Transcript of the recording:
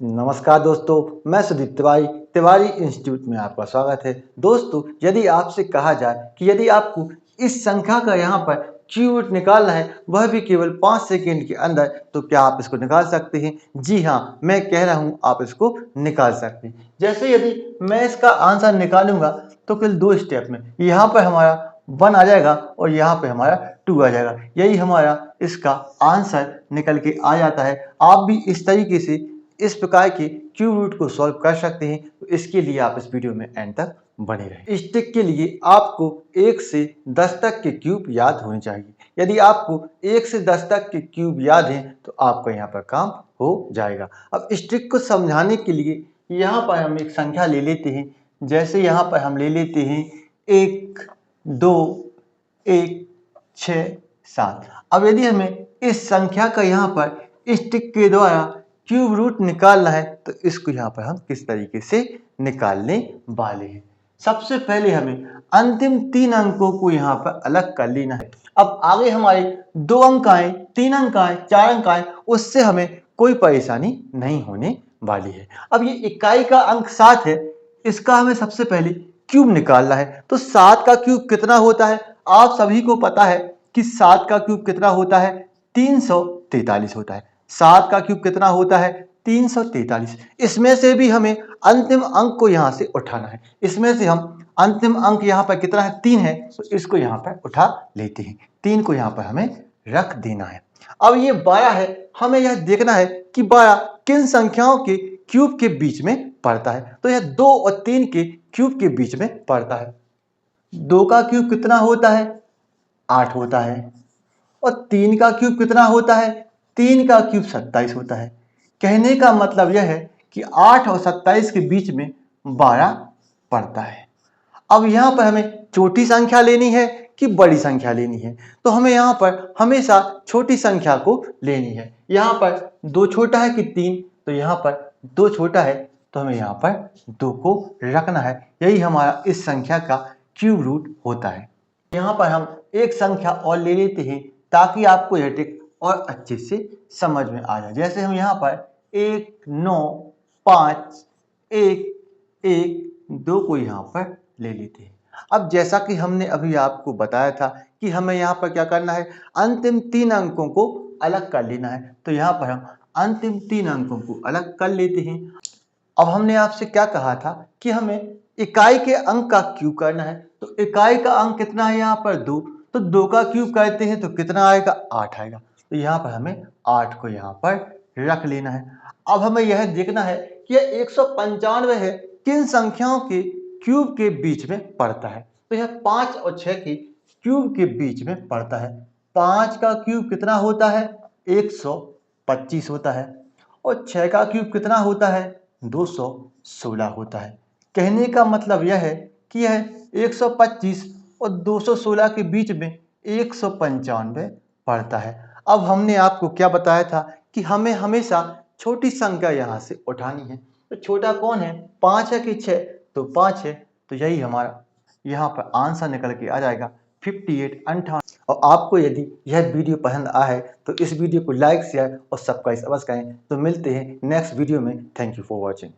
नमस्कार दोस्तों, मैं सुदीप तिवारी तिवारी इंस्टीट्यूट में आपका स्वागत है। दोस्तों, यदि आपसे कहा जाए कि यदि आपको इस संख्या का यहाँ पर क्यूब निकालना है, वह भी केवल 5 सेकंड के अंदर, तो क्या आप इसको निकाल सकते हैं? जी हाँ, मैं कह रहा हूँ आप इसको निकाल सकते हैं। जैसे यदि मैं इसका आंसर निकालूंगा तो केवल 2 स्टेप में यहाँ पर हमारा 1 आ जाएगा और यहाँ पे हमारा 2 आ जाएगा। यही हमारा इसका आंसर निकल के आ जाता है। आप भी इस तरीके से इस प्रकार के क्यूब रूट को सॉल्व कर सकते हैं। तो इसके लिए आप इस वीडियो में एंड तक बने रहें। स्टिक के लिए आपको 1 से 10 तक के क्यूब याद होने चाहिए। यदि आपको 1 से 10 तक के क्यूब याद हैं तो आपका यहाँ पर काम हो जाएगा। अब स्टिक को समझाने के लिए यहाँ पर हम एक संख्या ले लेते हैं। जैसे यहाँ पर हम ले लेते हैं 1, 2, 1, 6, 7। अब यदि हमें इस संख्या का यहाँ पर स्टिक के द्वारा क्यूब रूट निकालना है तो इसको यहाँ पर हम किस तरीके से निकालने वाले हैं। सबसे पहले हमें अंतिम 3 अंकों को यहाँ पर अलग कर लेना है। अब आगे हमारे 2 अंक आए, 3 अंक आए, 4 अंक आए, उससे हमें कोई परेशानी नहीं होने वाली है। अब ये इकाई का अंक 7 है, इसका हमें सबसे पहले क्यूब निकालना है। तो 7 का क्यूब कितना होता है? आप सभी को पता है कि 7 का क्यूब कितना होता है? 343 होता है। 7 का क्यूब कितना होता है? 343। इसमें से भी हमें अंतिम अंक को यहाँ से उठाना है। इसमें से हम अंतिम अंक यहाँ पर कितना है? 3 है, तो इसको यहाँ पर उठा लेते हैं। 3 को यहाँ पर हमें रख देना है। अब ये 12 है, हमें यह देखना है कि 12 किन संख्याओं के क्यूब के बीच में पड़ता है। तो यह 2 और 3 के क्यूब के बीच में पड़ता है। 2 का क्यूब कितना होता है? 8 होता है। और 3 का क्यूब कितना होता है? 3 का क्यूब 27 होता है। कहने का मतलब यह है कि 8 और 27 के बीच में 12 पड़ता है। अब यहाँ पर हमें छोटी संख्या लेनी है कि बड़ी संख्या लेनी है? तो हमें यहाँ पर हमेशा छोटी संख्या को लेनी है। यहाँ पर 2 छोटा है कि 3, तो यहाँ पर 2 छोटा है, तो हमें यहाँ पर 2 को रखना है। यही हमारा इस संख्या का क्यूब रूट होता है। यहाँ पर हम एक संख्या और ले लेते हैं ताकि आपको यह ट्रिक और अच्छे से समझ में आ जाए। जैसे हम यहाँ पर 1, 9, 5, 1, 1, 2 को यहाँ पर ले लेते हैं। अब जैसा कि हमने अभी आपको बताया था कि हमें यहाँ पर क्या करना है, अंतिम 3 अंकों को अलग कर लेना है। तो यहाँ पर हम अंतिम 3 अंकों को अलग कर लेते हैं। अब हमने आपसे क्या कहा था कि हमें इकाई के अंक का क्यूब करना है। तो इकाई का अंक कितना है? यहाँ पर 2, तो 2 का क्यूब करते हैं तो कितना आएगा? 8 आएगा। तो यहाँ पर हमें 8 को यहाँ पर रख लेना है। अब हमें यह देखना है कि यह 195 है, किन संख्याओं के क्यूब के बीच में पड़ता है। तो यह 5 और 6 के क्यूब के बीच में पड़ता है। 5 का क्यूब कितना होता है? 125 होता है। और 6 का क्यूब कितना होता है? 216 होता है। कहने का मतलब यह है कि यह 125 और 216 के बीच में 195 पड़ता है। अब हमने आपको क्या बताया था कि हमें हमेशा छोटी संख्या यहाँ से उठानी है। तो छोटा कौन है? 5 है कि 6? तो 5 है। तो यही हमारा यहाँ पर आंसर निकल के आ जाएगा 58, 58। और आपको यदि यह वीडियो पसंद आया है तो इस वीडियो को लाइक, शेयर और सब्सक्राइब अवश्य करें। तो मिलते हैं नेक्स्ट वीडियो में। Thank you for watching.